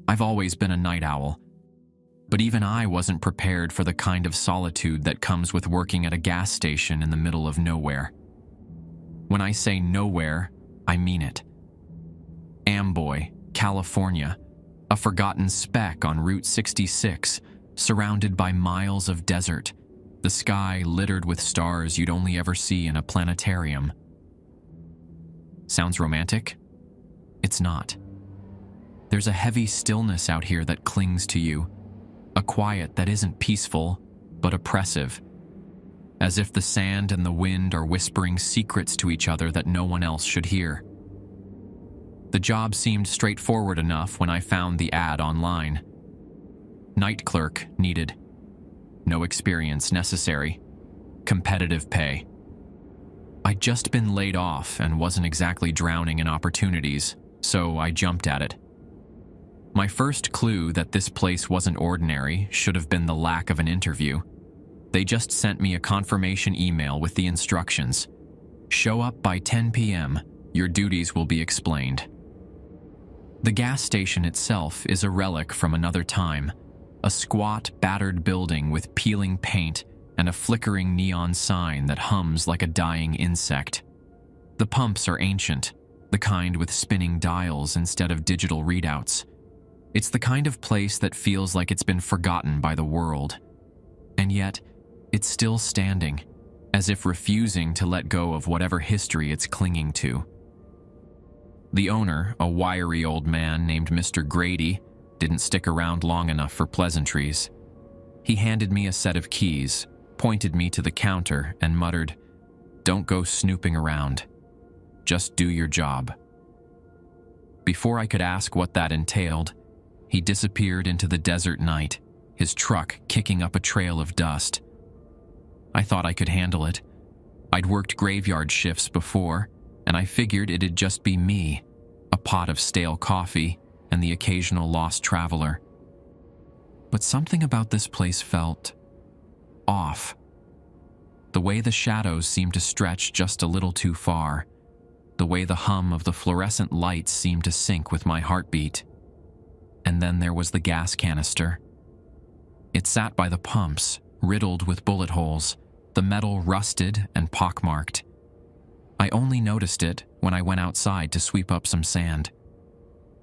I've always been a night owl, but even I wasn't prepared for the kind of solitude that comes with working at a gas station in the middle of nowhere. When I say nowhere, I mean it. Amboy, California, a forgotten speck on Route 66, surrounded by miles of desert, the sky littered with stars you'd only ever see in a planetarium. Sounds romantic? It's not. There's a heavy stillness out here that clings to you, a quiet that isn't peaceful, but oppressive, as if the sand and the wind are whispering secrets to each other that no one else should hear. The job seemed straightforward enough when I found the ad online. Night clerk needed. No experience necessary. Competitive pay. I'd just been laid off and wasn't exactly drowning in opportunities, so I jumped at it. My first clue that this place wasn't ordinary should have been the lack of an interview. They just sent me a confirmation email with the instructions. Show up by 10 p.m. Your duties will be explained. The gas station itself is a relic from another time, a squat, battered building with peeling paint and a flickering neon sign that hums like a dying insect. The pumps are ancient, the kind with spinning dials instead of digital readouts. It's the kind of place that feels like it's been forgotten by the world. And yet, it's still standing, as if refusing to let go of whatever history it's clinging to. The owner, a wiry old man named Mr. Grady, didn't stick around long enough for pleasantries. He handed me a set of keys, pointed me to the counter, and muttered, "Don't go snooping around. Just do your job." Before I could ask what that entailed, he disappeared into the desert night, his truck kicking up a trail of dust. I thought I could handle it. I'd worked graveyard shifts before, and I figured it'd just be me, a pot of stale coffee, and the occasional lost traveler. But something about this place felt off. The way the shadows seemed to stretch just a little too far, the way the hum of the fluorescent lights seemed to sync with my heartbeat. And then there was the gas canister. It sat by the pumps, riddled with bullet holes, the metal rusted and pockmarked. I only noticed it when I went outside to sweep up some sand.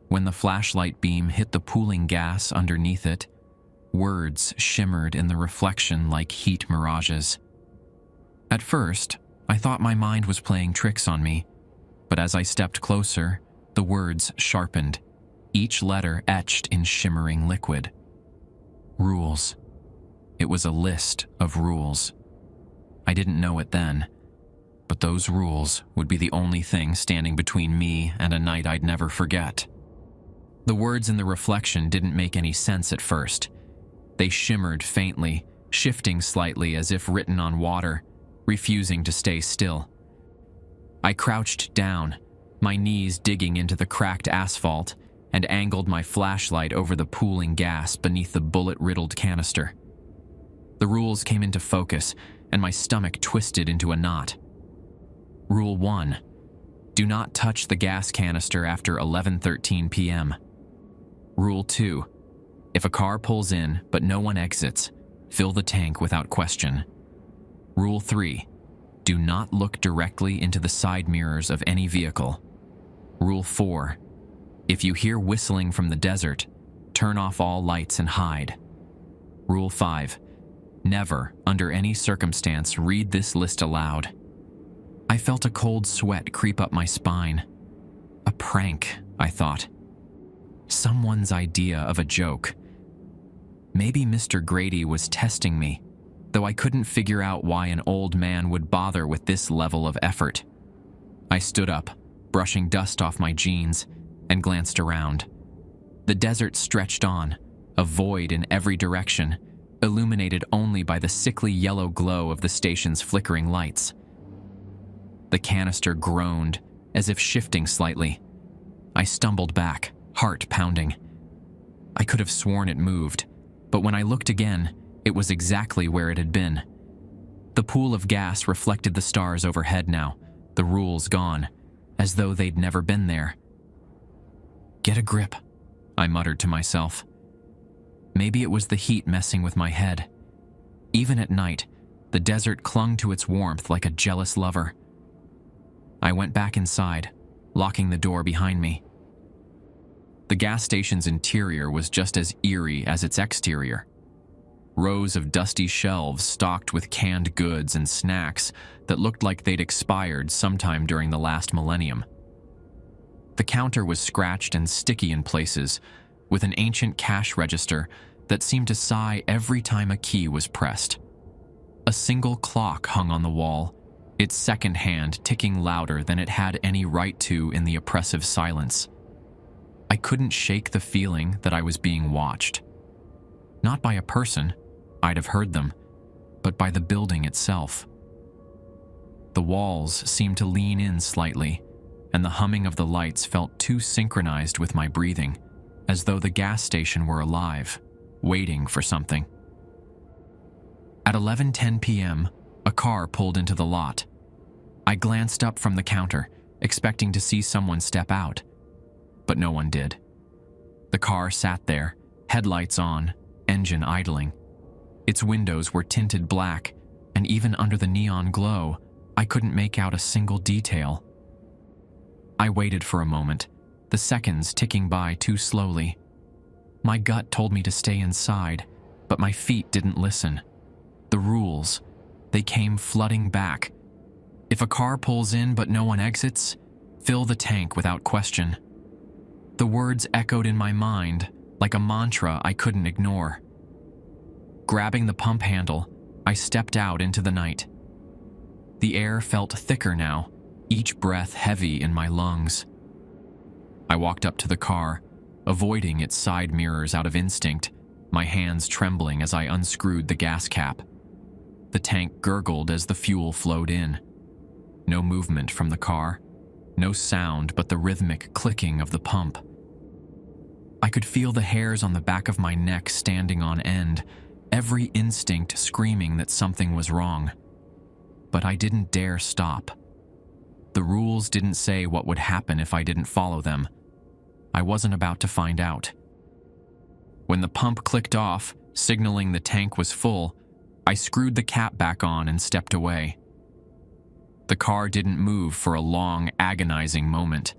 When the flashlight beam hit the pooling gas underneath it, words shimmered in the reflection like heat mirages. At first, I thought my mind was playing tricks on me, but as I stepped closer, the words sharpened, each letter etched in shimmering liquid. Rules. It was a list of rules. I didn't know it then, but those rules would be the only thing standing between me and a night I'd never forget. The words in the reflection didn't make any sense at first. They shimmered faintly, shifting slightly as if written on water, refusing to stay still. I crouched down, my knees digging into the cracked asphalt, and angled my flashlight over the pooling gas beneath the bullet-riddled canister. The rules came into focus, and my stomach twisted into a knot. Rule 1. Do not touch the gas canister after 11:13 p.m. Rule 2. If a car pulls in but no one exits, fill the tank without question. Rule 3. Do not look directly into the side mirrors of any vehicle. Rule 4. If you hear whistling from the desert, turn off all lights and hide. Rule 5. Never, under any circumstance, read this list aloud. I felt a cold sweat creep up my spine. A prank, I thought. Someone's idea of a joke. Maybe Mr. Grady was testing me, though I couldn't figure out why an old man would bother with this level of effort. I stood up, brushing dust off my jeans, and glanced around. The desert stretched on, a void in every direction, illuminated only by the sickly yellow glow of the station's flickering lights. The canister groaned, as if shifting slightly. I stumbled back, heart pounding. I could have sworn it moved, but when I looked again, it was exactly where it had been. The pool of gas reflected the stars overhead now, the rules gone, as though they'd never been there. Get a grip, I muttered to myself. Maybe it was the heat messing with my head. Even at night, the desert clung to its warmth like a jealous lover. I went back inside, locking the door behind me. The gas station's interior was just as eerie as its exterior. Rows of dusty shelves stocked with canned goods and snacks that looked like they'd expired sometime during the last millennium. The counter was scratched and sticky in places, with an ancient cash register that seemed to sigh every time a key was pressed. A single clock hung on the wall, its second hand ticking louder than it had any right to in the oppressive silence. I couldn't shake the feeling that I was being watched. Not by a person, I'd have heard them, but by the building itself. The walls seemed to lean in slightly, and the humming of the lights felt too synchronized with my breathing, as though the gas station were alive, waiting for something. At 11:10 p.m., a car pulled into the lot. I glanced up from the counter, expecting to see someone step out, but no one did. The car sat there, headlights on, engine idling. Its windows were tinted black, and even under the neon glow, I couldn't make out a single detail. I waited for a moment, the seconds ticking by too slowly. My gut told me to stay inside, but my feet didn't listen. The rules, they came flooding back. If a car pulls in but no one exits, fill the tank without question. The words echoed in my mind like a mantra I couldn't ignore. Grabbing the pump handle, I stepped out into the night. The air felt thicker now, each breath heavy in my lungs. I walked up to the car, avoiding its side mirrors out of instinct, my hands trembling as I unscrewed the gas cap. The tank gurgled as the fuel flowed in. No movement from the car, no sound but the rhythmic clicking of the pump. I could feel the hairs on the back of my neck standing on end, every instinct screaming that something was wrong. But I didn't dare stop. The rules didn't say what would happen if I didn't follow them. I wasn't about to find out. When the pump clicked off, signaling the tank was full, I screwed the cap back on and stepped away. The car didn't move for a long, agonizing moment.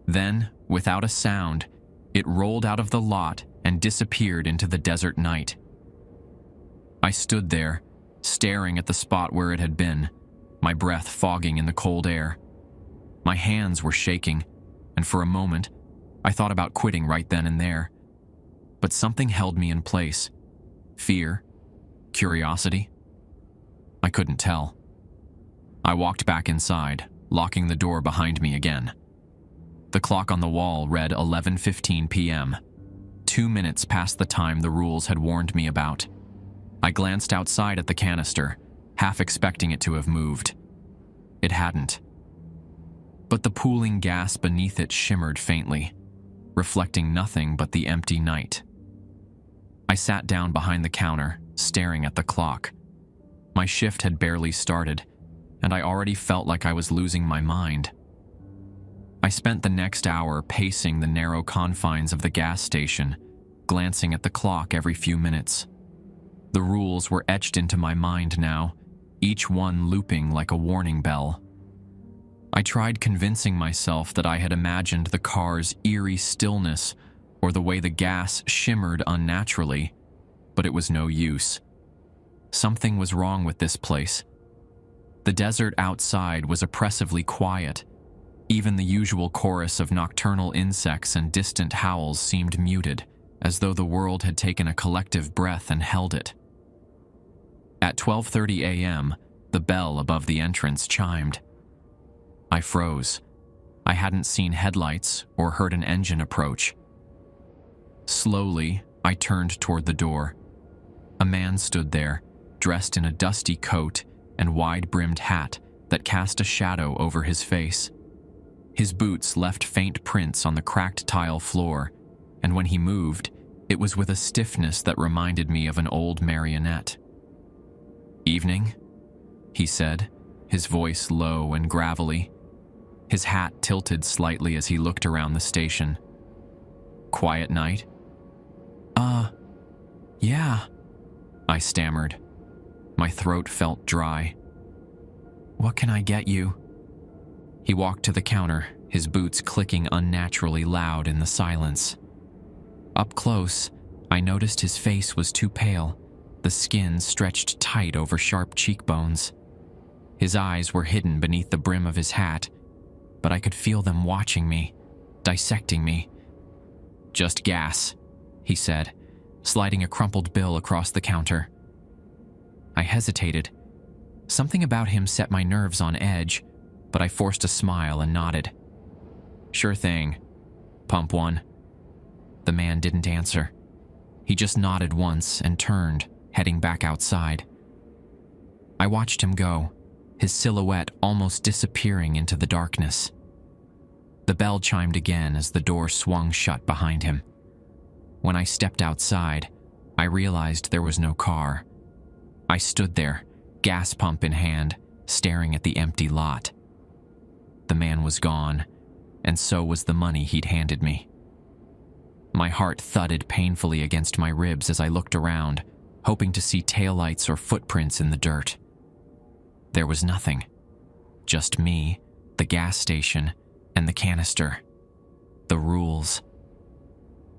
Then, without a sound, it rolled out of the lot and disappeared into the desert night. I stood there, staring at the spot where it had been, my breath fogging in the cold air. My hands were shaking, and for a moment, I thought about quitting right then and there. But something held me in place. Fear? Curiosity? I couldn't tell. I walked back inside, locking the door behind me again. The clock on the wall read 11:15 p.m., 2 minutes past the time the rules had warned me about. I glanced outside at the canister, half expecting it to have moved. It hadn't. But the pooling gas beneath it shimmered faintly, reflecting nothing but the empty night. I sat down behind the counter, staring at the clock. My shift had barely started, and I already felt like I was losing my mind. I spent the next hour pacing the narrow confines of the gas station, glancing at the clock every few minutes. The rules were etched into my mind now, each one looping like a warning bell. I tried convincing myself that I had imagined the car's eerie stillness or the way the gas shimmered unnaturally, but it was no use. Something was wrong with this place. The desert outside was oppressively quiet. Even the usual chorus of nocturnal insects and distant howls seemed muted, as though the world had taken a collective breath and held it. At 12:30 a.m., the bell above the entrance chimed. I froze. I hadn't seen headlights or heard an engine approach. Slowly, I turned toward the door. A man stood there, dressed in a dusty coat and wide-brimmed hat that cast a shadow over his face. His boots left faint prints on the cracked tile floor, and when he moved, it was with a stiffness that reminded me of an old marionette. "Evening," he said, his voice low and gravelly. His hat tilted slightly as he looked around the station. Quiet night? Yeah, I stammered. My throat felt dry. What can I get you? He walked to the counter, his boots clicking unnaturally loud in the silence. Up close, I noticed his face was too pale, the skin stretched tight over sharp cheekbones. His eyes were hidden beneath the brim of his hat, but I could feel them watching me, dissecting me. Just gas, he said, sliding a crumpled bill across the counter. I hesitated. Something about him set my nerves on edge, but I forced a smile and nodded. Sure thing. Pump one. The man didn't answer. He just nodded once and turned, heading back outside. I watched him go, his silhouette almost disappearing into the darkness. The bell chimed again as the door swung shut behind him. When I stepped outside, I realized there was no car. I stood there, gas pump in hand, staring at the empty lot. The man was gone, and so was the money he'd handed me. My heart thudded painfully against my ribs as I looked around, hoping to see taillights or footprints in the dirt. There was nothing. Just me, the gas station, and the canister. The rules.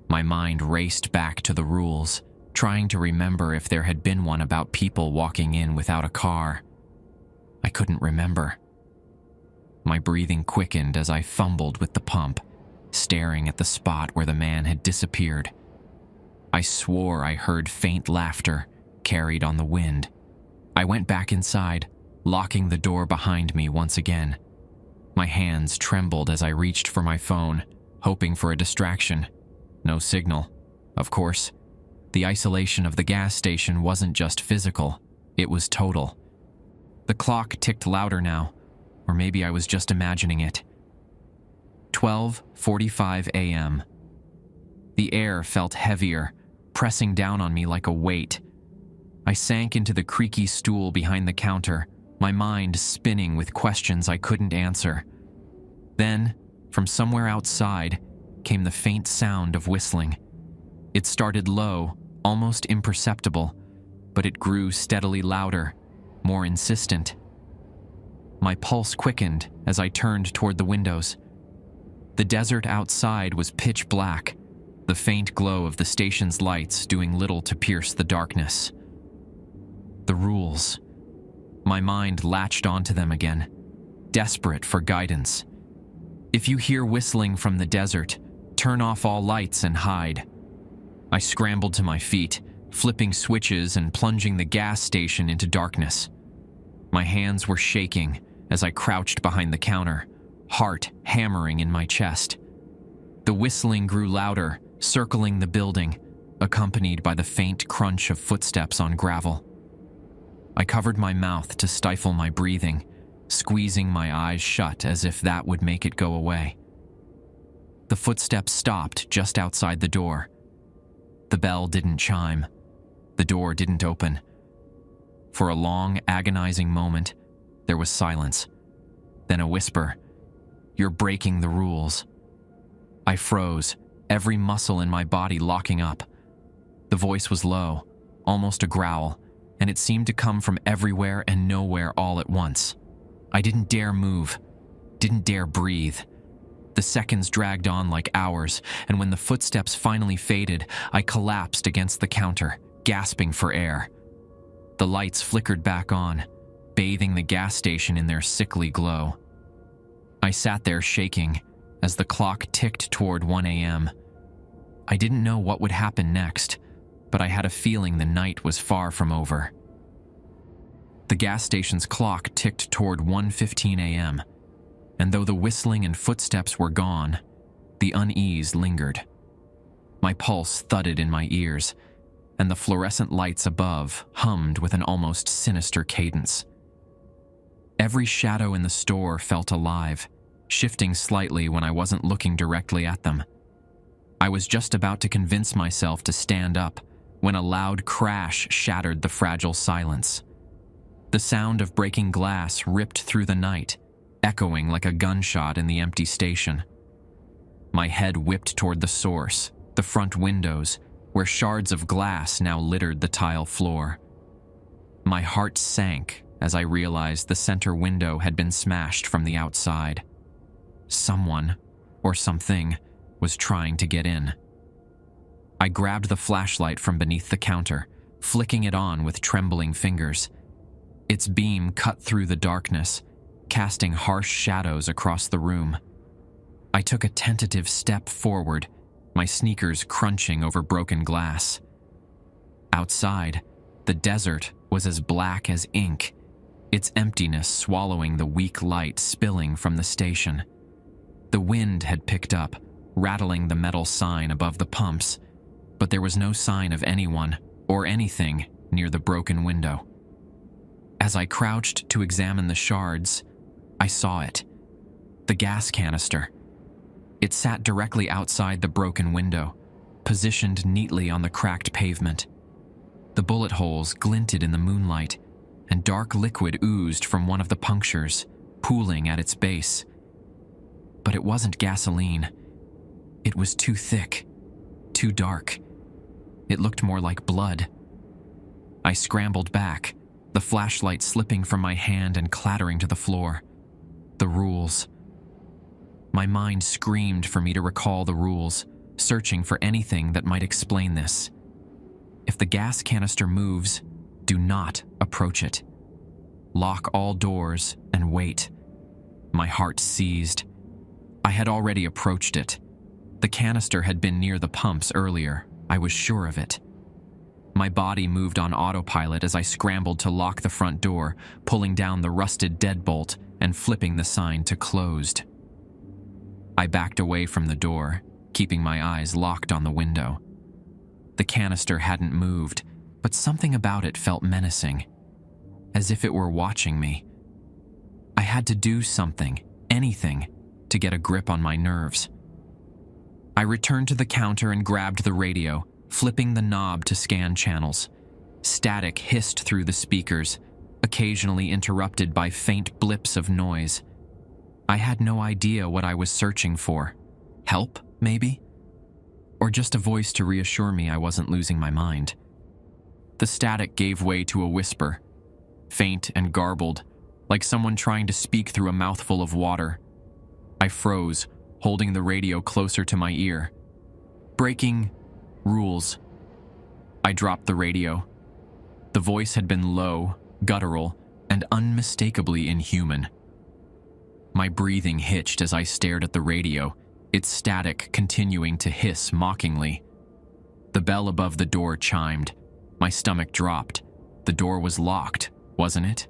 My mind raced back to the rules, trying to remember if there had been one about people walking in without a car. I couldn't remember. My breathing quickened as I fumbled with the pump, staring at the spot where the man had disappeared. I swore I heard faint laughter, carried on the wind. I went back inside, locking the door behind me once again. My hands trembled as I reached for my phone, hoping for a distraction. No signal. Of course, the isolation of the gas station wasn't just physical, it was total. The clock ticked louder now, or maybe I was just imagining it. 12:45 a.m. The air felt heavier, pressing down on me like a weight. I sank into the creaky stool behind the counter, my mind spinning with questions I couldn't answer. Then, from somewhere outside, came the faint sound of whistling. It started low, almost imperceptible, but it grew steadily louder, more insistent. My pulse quickened as I turned toward the windows. The desert outside was pitch black, the faint glow of the station's lights doing little to pierce the darkness. The rules. My mind latched onto them again, desperate for guidance. If you hear whistling from the desert, turn off all lights and hide. I scrambled to my feet, flipping switches and plunging the gas station into darkness. My hands were shaking as I crouched behind the counter, heart hammering in my chest. The whistling grew louder, circling the building, accompanied by the faint crunch of footsteps on gravel. I covered my mouth to stifle my breathing, squeezing my eyes shut as if that would make it go away. The footsteps stopped just outside the door. The bell didn't chime. The door didn't open. For a long, agonizing moment, there was silence. Then a whisper, "You're breaking the rules." I froze, every muscle in my body locking up. The voice was low, almost a growl, and it seemed to come from everywhere and nowhere all at once. I didn't dare move, didn't dare breathe. The seconds dragged on like hours, and when the footsteps finally faded, I collapsed against the counter, gasping for air. The lights flickered back on, bathing the gas station in their sickly glow. I sat there shaking as the clock ticked toward 1 a.m. I didn't know what would happen next, but I had a feeling the night was far from over. The gas station's clock ticked toward 1:15 a.m., and though the whistling and footsteps were gone, the unease lingered. My pulse thudded in my ears, and the fluorescent lights above hummed with an almost sinister cadence. Every shadow in the store felt alive, shifting slightly when I wasn't looking directly at them. I was just about to convince myself to stand up when a loud crash shattered the fragile silence. The sound of breaking glass ripped through the night, echoing like a gunshot in the empty station. My head whipped toward the source, the front windows, where shards of glass now littered the tile floor. My heart sank as I realized the center window had been smashed from the outside. Someone, or something, was trying to get in. I grabbed the flashlight from beneath the counter, flicking it on with trembling fingers. Its beam cut through the darkness, casting harsh shadows across the room. I took a tentative step forward, my sneakers crunching over broken glass. Outside, the desert was as black as ink, its emptiness swallowing the weak light spilling from the station. The wind had picked up, rattling the metal sign above the pumps, but there was no sign of anyone or anything near the broken window. As I crouched to examine the shards, I saw it. The gas canister. It sat directly outside the broken window, positioned neatly on the cracked pavement. The bullet holes glinted in the moonlight, and dark liquid oozed from one of the punctures, pooling at its base. But it wasn't gasoline. It was too thick, too dark. It looked more like blood. I scrambled back, the flashlight slipping from my hand and clattering to the floor. The rules. My mind screamed for me to recall the rules, searching for anything that might explain this. If the gas canister moves, do not approach it. Lock all doors and wait. My heart seized. I had already approached it. The canister had been near the pumps earlier. I was sure of it. My body moved on autopilot as I scrambled to lock the front door, pulling down the rusted deadbolt and flipping the sign to closed. I backed away from the door, keeping my eyes locked on the window. The canister hadn't moved, but something about it felt menacing, as if it were watching me. I had to do something, anything, to get a grip on my nerves. I returned to the counter and grabbed the radio, flipping the knob to scan channels. Static hissed through the speakers, occasionally interrupted by faint blips of noise. I had no idea what I was searching for. Help, maybe? Or just a voice to reassure me I wasn't losing my mind. The static gave way to a whisper, faint and garbled, like someone trying to speak through a mouthful of water. I froze, holding the radio closer to my ear. Breaking rules. I dropped the radio. The voice had been low, guttural, and unmistakably inhuman. My breathing hitched as I stared at the radio, its static continuing to hiss mockingly. The bell above the door chimed. My stomach dropped. The door was locked, wasn't it?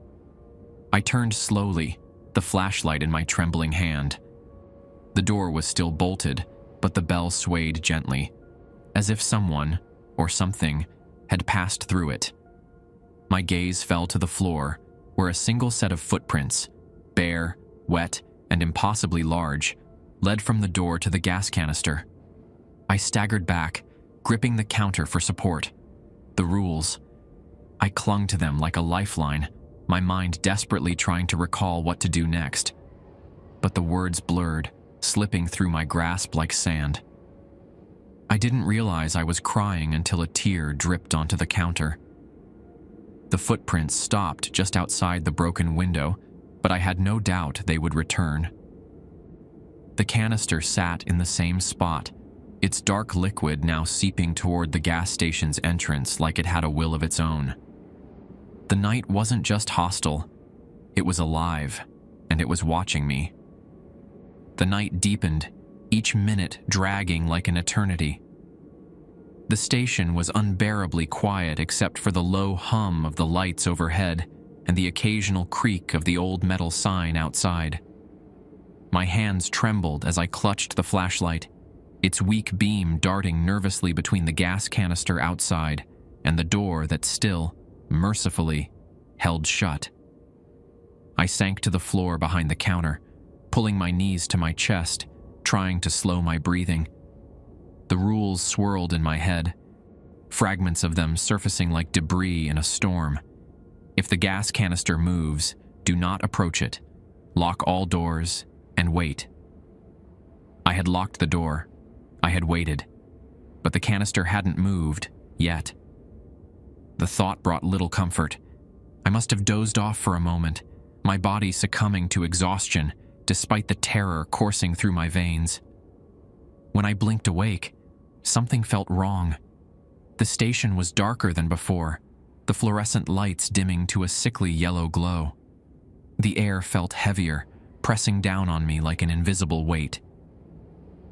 I turned slowly, the flashlight in my trembling hand. The door was still bolted, but the bell swayed gently, as if someone, or something, had passed through it. My gaze fell to the floor, where a single set of footprints, bare, wet, and impossibly large, led from the door to the gas canister. I staggered back, gripping the counter for support. The rules. I clung to them like a lifeline, my mind desperately trying to recall what to do next. But the words blurred, slipping through my grasp like sand. I didn't realize I was crying until a tear dripped onto the counter. The footprints stopped just outside the broken window, but I had no doubt they would return. The canister sat in the same spot, its dark liquid now seeping toward the gas station's entrance like it had a will of its own. The night wasn't just hostile, it was alive, and it was watching me. The night deepened, each minute dragging like an eternity. The station was unbearably quiet except for the low hum of the lights overhead and the occasional creak of the old metal sign outside. My hands trembled as I clutched the flashlight, its weak beam darting nervously between the gas canister outside and the door that still, mercifully, held shut. I sank to the floor behind the counter, pulling my knees to my chest, trying to slow my breathing. The rules swirled in my head, fragments of them surfacing like debris in a storm. If the gas canister moves, do not approach it. Lock all doors and wait. I had locked the door. I had waited. but the canister hadn't moved, yet. The thought brought little comfort. I must have dozed off for a moment, my body succumbing to exhaustion despite the terror coursing through my veins. When I blinked awake, something felt wrong. The station was darker than before, the fluorescent lights dimming to a sickly yellow glow. The air felt heavier, pressing down on me like an invisible weight.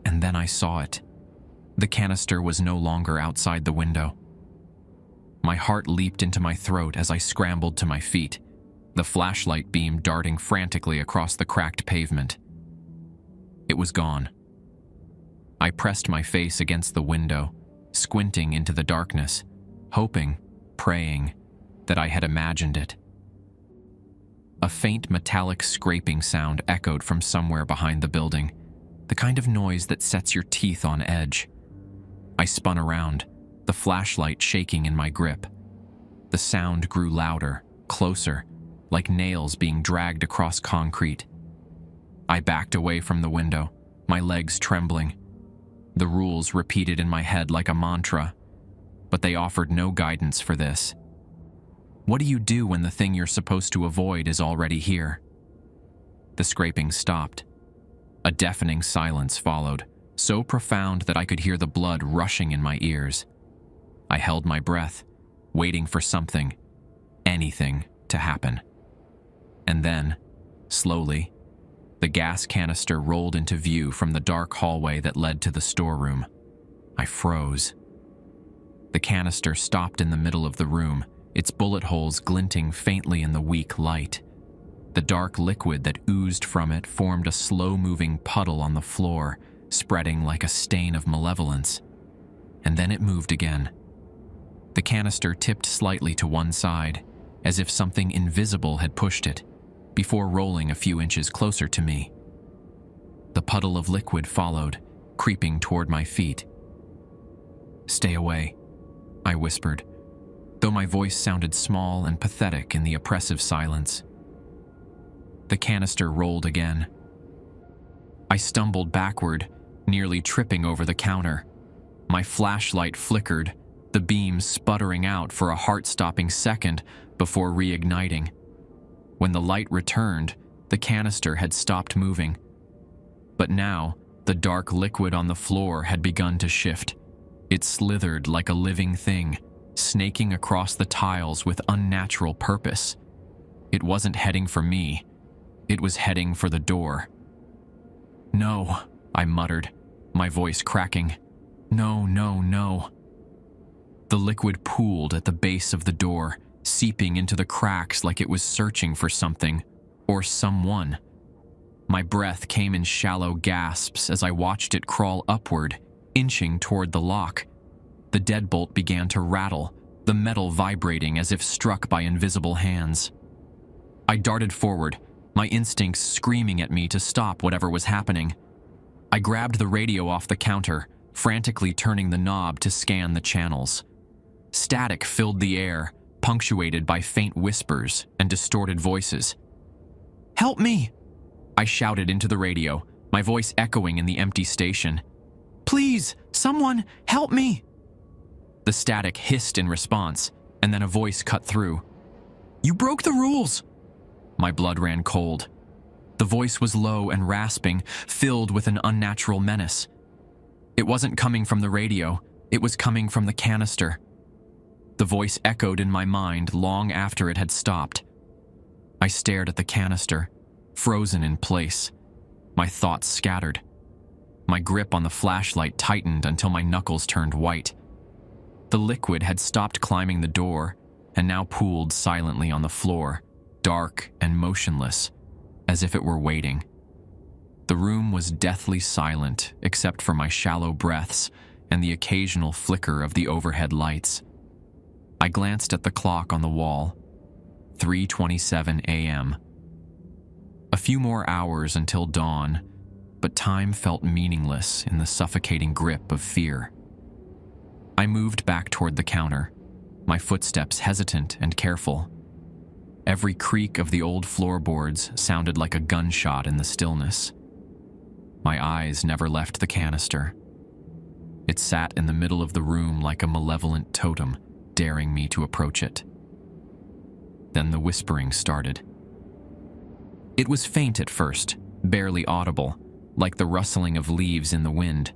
And then I saw it. The canister was no longer outside the window. My heart leaped into my throat as I scrambled to my feet, the flashlight beam darting frantically across the cracked pavement. It was gone. I pressed my face against the window, squinting into the darkness, hoping, praying, that I had imagined it. A faint metallic scraping sound echoed from somewhere behind the building, the kind of noise that sets your teeth on edge. I spun around, the flashlight shaking in my grip. The sound grew louder, closer, like nails being dragged across concrete. I backed away from the window, my legs trembling. The rules repeated in my head like a mantra, but they offered no guidance for this. What do you do when the thing you're supposed to avoid is already here? The scraping stopped. A deafening silence followed, so profound that I could hear the blood rushing in my ears. I held my breath, waiting for something, anything, to happen. And then, slowly, the gas canister rolled into view from the dark hallway that led to the storeroom. I froze. The canister stopped in the middle of the room, its bullet holes glinting faintly in the weak light. The dark liquid that oozed from it formed a slow-moving puddle on the floor, spreading like a stain of malevolence. And then it moved again. The canister tipped slightly to one side, as if something invisible had pushed it, before rolling a few inches closer to me. The puddle of liquid followed, creeping toward my feet. "Stay away," I whispered, though my voice sounded small and pathetic in the oppressive silence. The canister rolled again. I stumbled backward, nearly tripping over the counter. My flashlight flickered, the beam sputtering out for a heart-stopping second before reigniting. When the light returned, the canister had stopped moving. But now, the dark liquid on the floor had begun to shift. It slithered like a living thing, snaking across the tiles with unnatural purpose. It wasn't heading for me. It was heading for the door. "No," I muttered, my voice cracking. "No, no, no." The liquid pooled at the base of the door, seeping into the cracks like it was searching for something, or someone. My breath came in shallow gasps as I watched it crawl upward, inching toward the lock. The deadbolt began to rattle, the metal vibrating as if struck by invisible hands. I darted forward, my instincts screaming at me to stop whatever was happening. I grabbed the radio off the counter, frantically turning the knob to scan the channels. Static filled the air, punctuated by faint whispers and distorted voices. "Help me!" I shouted into the radio, my voice echoing in the empty station. "Please, someone, help me!" The static hissed in response, and then a voice cut through. "You broke the rules!" My blood ran cold. The voice was low and rasping, filled with an unnatural menace. It wasn't coming from the radio, it was coming from the canister. The voice echoed in my mind long after it had stopped. I stared at the canister, frozen in place. My thoughts scattered. My grip on the flashlight tightened until my knuckles turned white. The liquid had stopped climbing the door and now pooled silently on the floor, dark and motionless, as if it were waiting. The room was deathly silent except for my shallow breaths and the occasional flicker of the overhead lights. I glanced at the clock on the wall. 3:27 a.m. A few more hours until dawn, but time felt meaningless in the suffocating grip of fear. I moved back toward the counter, my footsteps hesitant and careful. Every creak of the old floorboards sounded like a gunshot in the stillness. My eyes never left the canister. It sat in the middle of the room like a malevolent totem, daring me to approach it. Then the whispering started. It was faint at first, barely audible, like the rustling of leaves in the wind.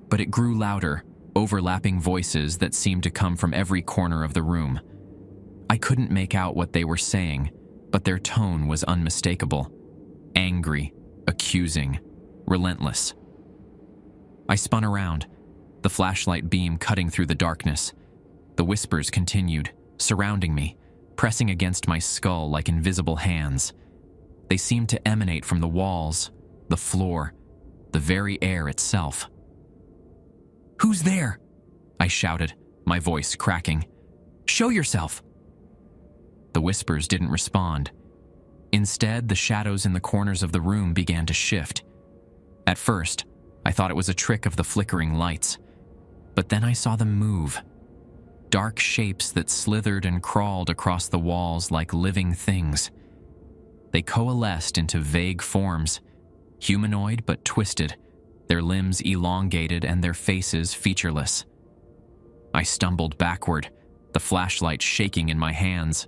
But it grew louder, overlapping voices that seemed to come from every corner of the room. I couldn't make out what they were saying, but their tone was unmistakable. Angry, accusing, relentless. I spun around, the flashlight beam cutting through the darkness. The whispers continued, surrounding me, pressing against my skull like invisible hands. They seemed to emanate from the walls, the floor, the very air itself. "Who's there?" I shouted, my voice cracking. "Show yourself!" The whispers didn't respond. Instead, the shadows in the corners of the room began to shift. At first, I thought it was a trick of the flickering lights, but then I saw them move. Dark shapes that slithered and crawled across the walls like living things. They coalesced into vague forms, humanoid but twisted, their limbs elongated and their faces featureless. I stumbled backward, the flashlight shaking in my hands.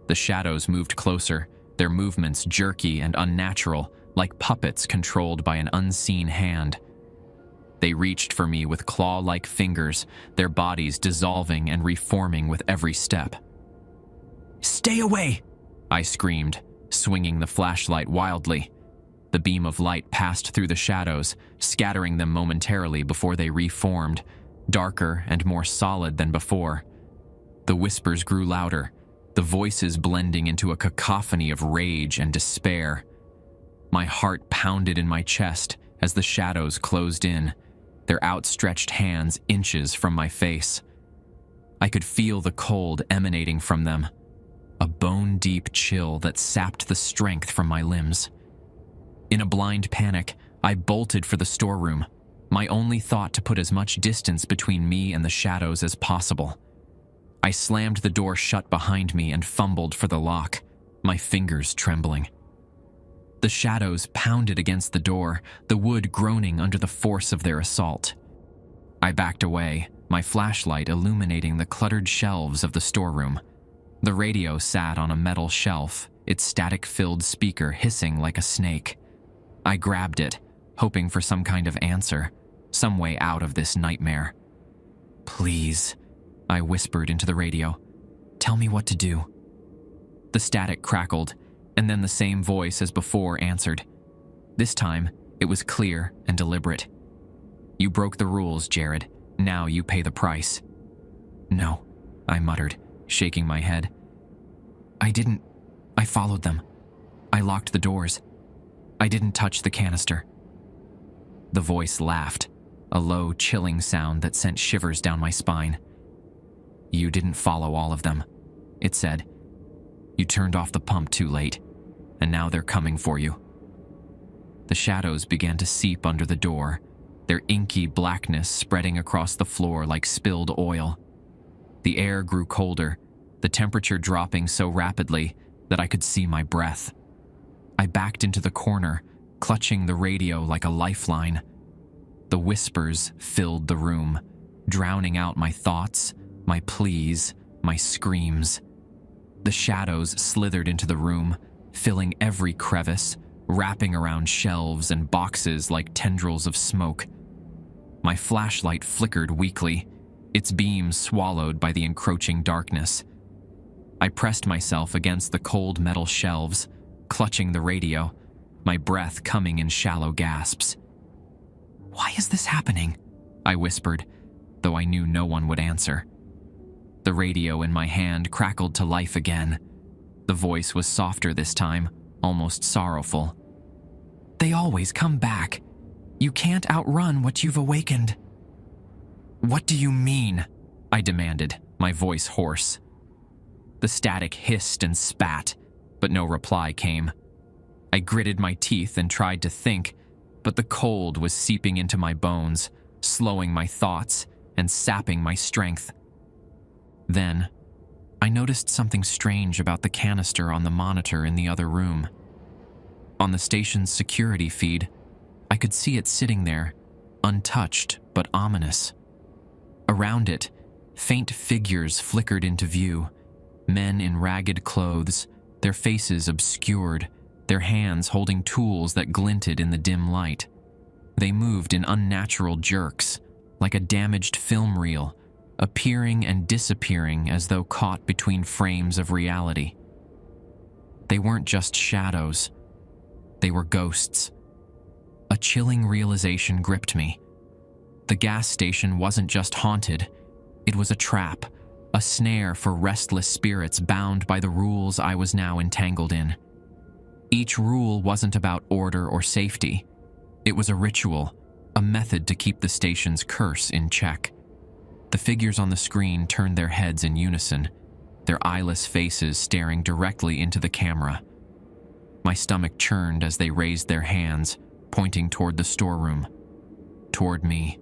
The shadows moved closer, their movements jerky and unnatural, like puppets controlled by an unseen hand. They reached for me with claw-like fingers, their bodies dissolving and reforming with every step. "Stay away!" I screamed, swinging the flashlight wildly. The beam of light passed through the shadows, scattering them momentarily before they reformed, darker and more solid than before. The whispers grew louder, the voices blending into a cacophony of rage and despair. My heart pounded in my chest as the shadows closed in, their outstretched hands inches from my face. I could feel the cold emanating from them, a bone-deep chill that sapped the strength from my limbs. In a blind panic, I bolted for the storeroom, my only thought to put as much distance between me and the shadows as possible. I slammed the door shut behind me and fumbled for the lock, my fingers trembling. The shadows pounded against the door, the wood groaning under the force of their assault. I backed away, my flashlight illuminating the cluttered shelves of the storeroom. The radio sat on a metal shelf, its static-filled speaker hissing like a snake. I grabbed it, hoping for some kind of answer, some way out of this nightmare. "Please," I whispered into the radio. "Tell me what to do." The static crackled, and then the same voice as before answered. This time, it was clear and deliberate. "You broke the rules, Jared. Now you pay the price." "No," I muttered, shaking my head. I didn't. I followed them. I locked the doors. I didn't touch the canister." The voice laughed, a low, chilling sound that sent shivers down my spine. "You didn't follow all of them," it said. "You turned off the pump too late, and now they're coming for you." The shadows began to seep under the door, their inky blackness spreading across the floor like spilled oil. The air grew colder, the temperature dropping so rapidly that I could see my breath. I backed into the corner, clutching the radio like a lifeline. The whispers filled the room, drowning out my thoughts, my pleas, my screams. The shadows slithered into the room, filling every crevice, wrapping around shelves and boxes like tendrils of smoke. My flashlight flickered weakly, its beam swallowed by the encroaching darkness. I pressed myself against the cold metal shelves, clutching the radio, my breath coming in shallow gasps. "Why is this happening?" I whispered, though I knew no one would answer. The radio in my hand crackled to life again. The voice was softer this time, almost sorrowful. "They always come back. You can't outrun what you've awakened." "What do you mean?" I demanded, my voice hoarse. The static hissed and spat, but no reply came. I gritted my teeth and tried to think, but the cold was seeping into my bones, slowing my thoughts and sapping my strength. Then, I noticed something strange about the canister on the monitor in the other room. On the station's security feed, I could see it sitting there, untouched but ominous. Around it, faint figures flickered into view, men in ragged clothes, their faces obscured, their hands holding tools that glinted in the dim light. They moved in unnatural jerks, like a damaged film reel, appearing and disappearing as though caught between frames of reality. They weren't just shadows. They were ghosts. A chilling realization gripped me. The gas station wasn't just haunted. It was a trap, a snare for restless spirits bound by the rules I was now entangled in. Each rule wasn't about order or safety. It was a ritual, a method to keep the station's curse in check. The figures on the screen turned their heads in unison, their eyeless faces staring directly into the camera. My stomach churned as they raised their hands, pointing toward the storeroom, toward me.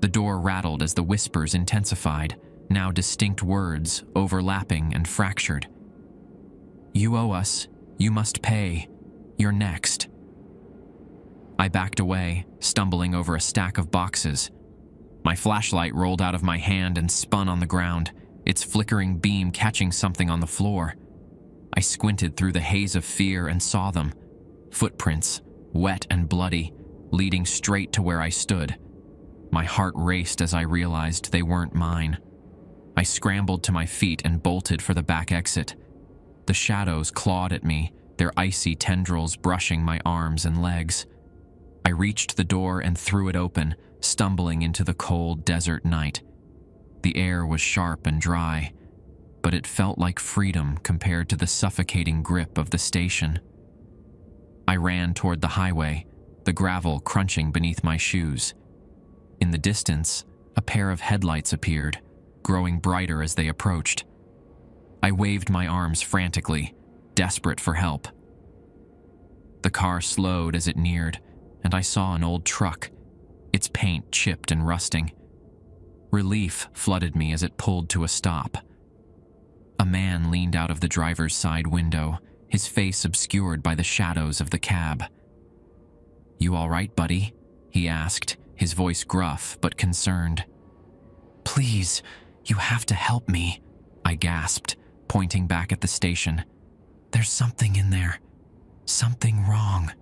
The door rattled as the whispers intensified, now distinct words, overlapping and fractured. "You owe us. You must pay. You're next." I backed away, stumbling over a stack of boxes. My flashlight rolled out of my hand and spun on the ground, its flickering beam catching something on the floor. I squinted through the haze of fear and saw them. Footprints, wet and bloody, leading straight to where I stood. My heart raced as I realized they weren't mine. I scrambled to my feet and bolted for the back exit. The shadows clawed at me, their icy tendrils brushing my arms and legs. I reached the door and threw it open, stumbling into the cold desert night. The air was sharp and dry, but it felt like freedom compared to the suffocating grip of the station. I ran toward the highway, the gravel crunching beneath my shoes. In the distance, a pair of headlights appeared, growing brighter as they approached. I waved my arms frantically, desperate for help. The car slowed as it neared, and I saw an old truck, its paint chipped and rusting. Relief flooded me as it pulled to a stop. A man leaned out of the driver's side window, his face obscured by the shadows of the cab. "You all right, buddy?" he asked, his voice gruff but concerned. "Please, you have to help me," I gasped, pointing back at the station. "There's something in there. Something wrong."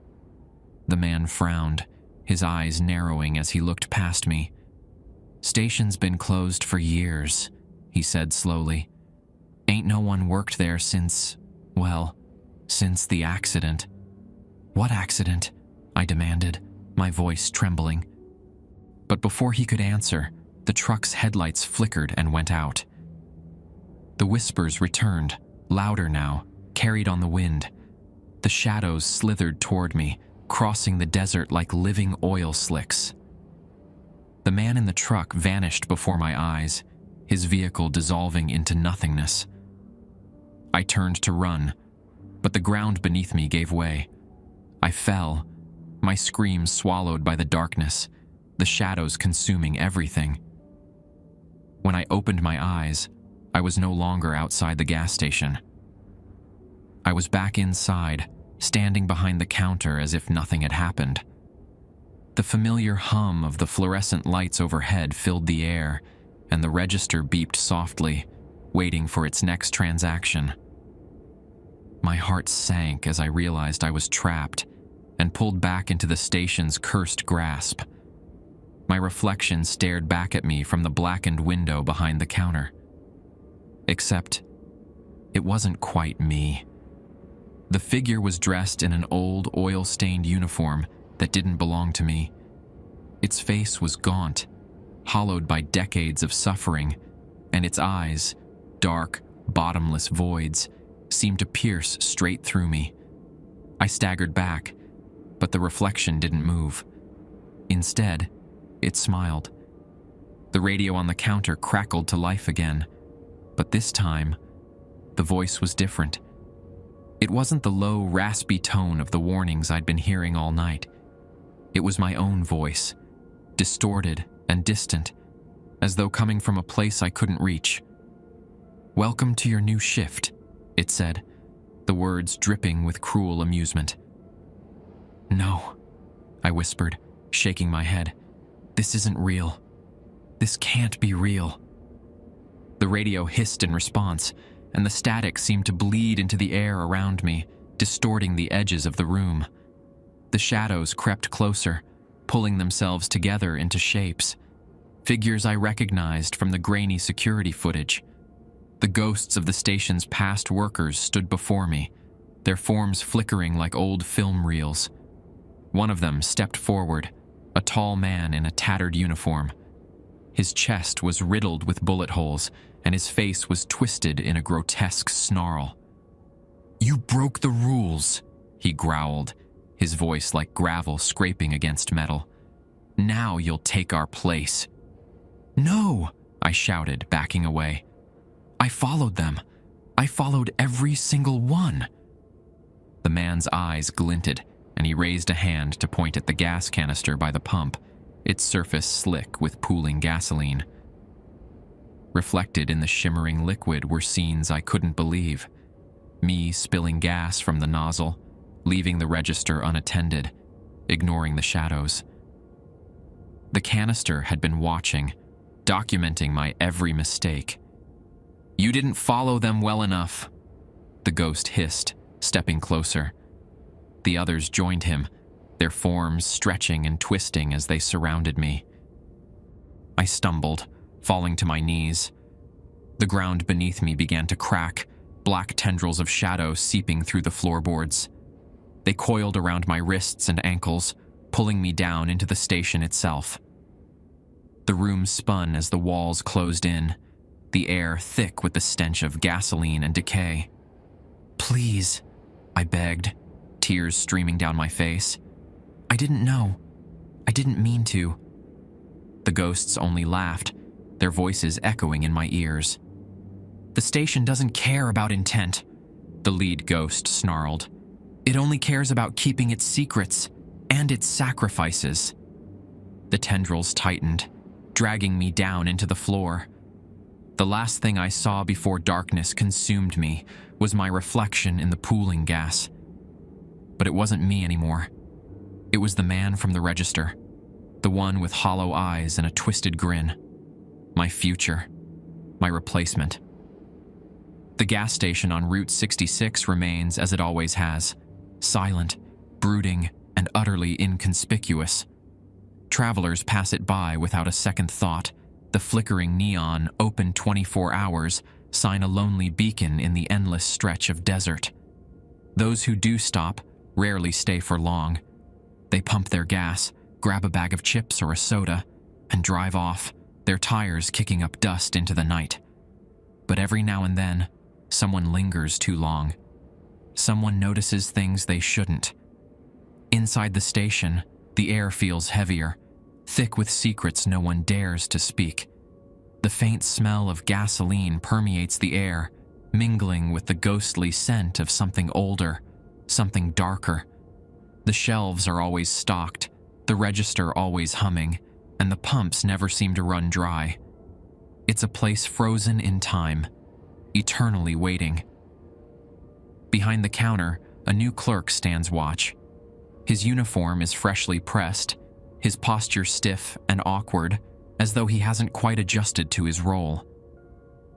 The man frowned, his eyes narrowing as he looked past me. "Station's been closed for years," he said slowly. "Ain't no one worked there since the accident." "What accident?" I demanded, my voice trembling. But before he could answer, the truck's headlights flickered and went out. The whispers returned, louder now, carried on the wind. The shadows slithered toward me, crossing the desert like living oil slicks. The man in the truck vanished before my eyes, his vehicle dissolving into nothingness. I turned to run, but the ground beneath me gave way. I fell, my screams swallowed by the darkness, the shadows consuming everything. When I opened my eyes, I was no longer outside the gas station. I was back inside, standing behind the counter as if nothing had happened. The familiar hum of the fluorescent lights overhead filled the air, and the register beeped softly, waiting for its next transaction. My heart sank as I realized I was trapped and pulled back into the station's cursed grasp. My reflection stared back at me from the blackened window behind the counter. Except, it wasn't quite me. The figure was dressed in an old, oil-stained uniform that didn't belong to me. Its face was gaunt, hollowed by decades of suffering, and its eyes, dark, bottomless voids, seemed to pierce straight through me. I staggered back, but the reflection didn't move. Instead, it smiled. The radio on the counter crackled to life again, but this time, the voice was different. It wasn't the low, raspy tone of the warnings I'd been hearing all night. It was my own voice, distorted and distant, as though coming from a place I couldn't reach. "Welcome to your new shift," it said, the words dripping with cruel amusement. "No," I whispered, shaking my head. This isn't real. This can't be real. The radio hissed in response, and the static seemed to bleed into the air around me, distorting the edges of the room. The shadows crept closer, pulling themselves together into shapes. Figures I recognized from the grainy security footage. The ghosts of the station's past workers stood before me, their forms flickering like old film reels. One of them stepped forward, a tall man in a tattered uniform. His chest was riddled with bullet holes, and his face was twisted in a grotesque snarl. "You broke the rules," he growled, his voice like gravel scraping against metal. "Now you'll take our place." "No," I shouted, backing away. "I followed them. I followed every single one." The man's eyes glinted, and he raised a hand to point at the gas canister by the pump, its surface slick with pooling gasoline. Reflected in the shimmering liquid were scenes I couldn't believe. Me spilling gas from the nozzle, leaving the register unattended, ignoring the shadows. The canister had been watching, documenting my every mistake. "You didn't follow them well enough," the ghost hissed, stepping closer. The others joined him, their forms stretching and twisting as they surrounded me. I stumbled, falling to my knees. The ground beneath me began to crack, black tendrils of shadow seeping through the floorboards. They coiled around my wrists and ankles, pulling me down into the station itself. The room spun as the walls closed in, the air thick with the stench of gasoline and decay. "Please," I begged, tears streaming down my face. "I didn't know. I didn't mean to." The ghosts only laughed, their voices echoing in my ears. "The station doesn't care about intent," the lead ghost snarled. "It only cares about keeping its secrets and its sacrifices." The tendrils tightened, dragging me down into the floor. The last thing I saw before darkness consumed me was my reflection in the pooling gas. But it wasn't me anymore. It was the man from the register, the one with hollow eyes and a twisted grin. My future, my replacement. The gas station on Route 66 remains as it always has, silent, brooding, and utterly inconspicuous. Travelers pass it by without a second thought. The flickering neon, open 24 hours, sign a lonely beacon in the endless stretch of desert. Those who do stop rarely stay for long. They pump their gas, grab a bag of chips or a soda, and drive off, their tires kicking up dust into the night. But every now and then, someone lingers too long. Someone notices things they shouldn't. Inside the station, the air feels heavier, thick with secrets no one dares to speak. The faint smell of gasoline permeates the air, mingling with the ghostly scent of something older, something darker. The shelves are always stocked, the register always humming, and the pumps never seem to run dry. It's a place frozen in time, eternally waiting. Behind the counter, a new clerk stands watch. His uniform is freshly pressed, his posture stiff and awkward, as though he hasn't quite adjusted to his role.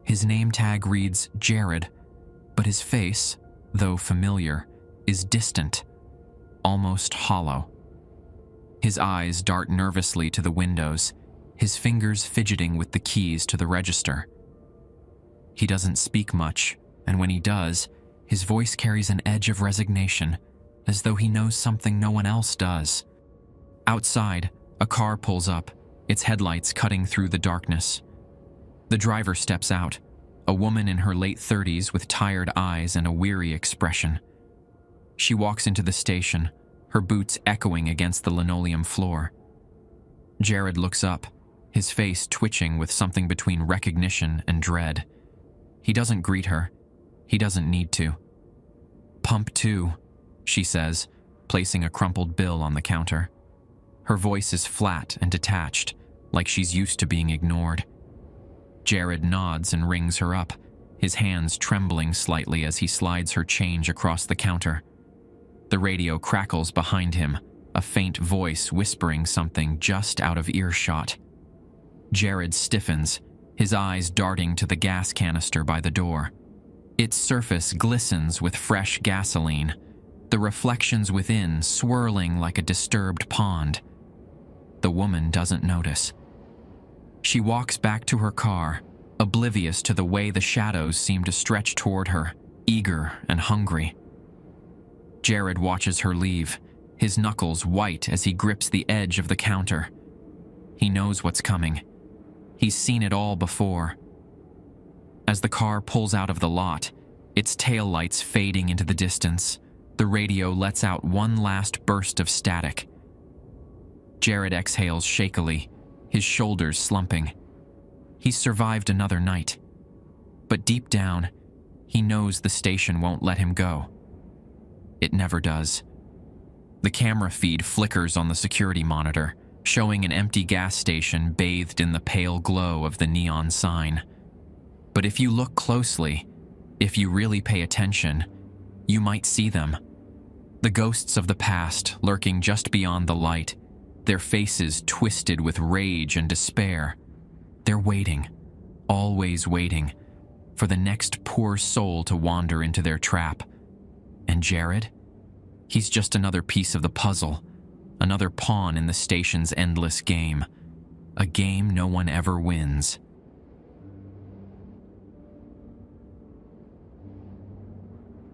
His name tag reads Jared, but his face, though familiar, is distant, almost hollow. His eyes dart nervously to the windows, his fingers fidgeting with the keys to the register. He doesn't speak much, and when he does, his voice carries an edge of resignation, as though he knows something no one else does. Outside, a car pulls up, its headlights cutting through the darkness. The driver steps out, a woman in her late 30s with tired eyes and a weary expression. She walks into the station, her boots echoing against the linoleum floor. Jared looks up, his face twitching with something between recognition and dread. He doesn't greet her. He doesn't need to. "Pump 2, she says, placing a crumpled bill on the counter. Her voice is flat and detached, like she's used to being ignored. Jared nods and rings her up, his hands trembling slightly as he slides her change across the counter. The radio crackles behind him, a faint voice whispering something just out of earshot. Jared stiffens, his eyes darting to the gas canister by the door. Its surface glistens with fresh gasoline, the reflections within swirling like a disturbed pond. The woman doesn't notice. She walks back to her car, oblivious to the way the shadows seem to stretch toward her, eager and hungry. Jared watches her leave, his knuckles white as he grips the edge of the counter. He knows what's coming. He's seen it all before. As the car pulls out of the lot, its taillights fading into the distance, the radio lets out one last burst of static. Jared exhales shakily, his shoulders slumping. He's survived another night. But deep down, he knows the station won't let him go. It never does. The camera feed flickers on the security monitor, showing an empty gas station bathed in the pale glow of the neon sign. But if you look closely, if you really pay attention, you might see them. The ghosts of the past lurking just beyond the light, their faces twisted with rage and despair. They're waiting, always waiting, for the next poor soul to wander into their trap. And Jared? He's just another piece of the puzzle, another pawn in the station's endless game. A game no one ever wins.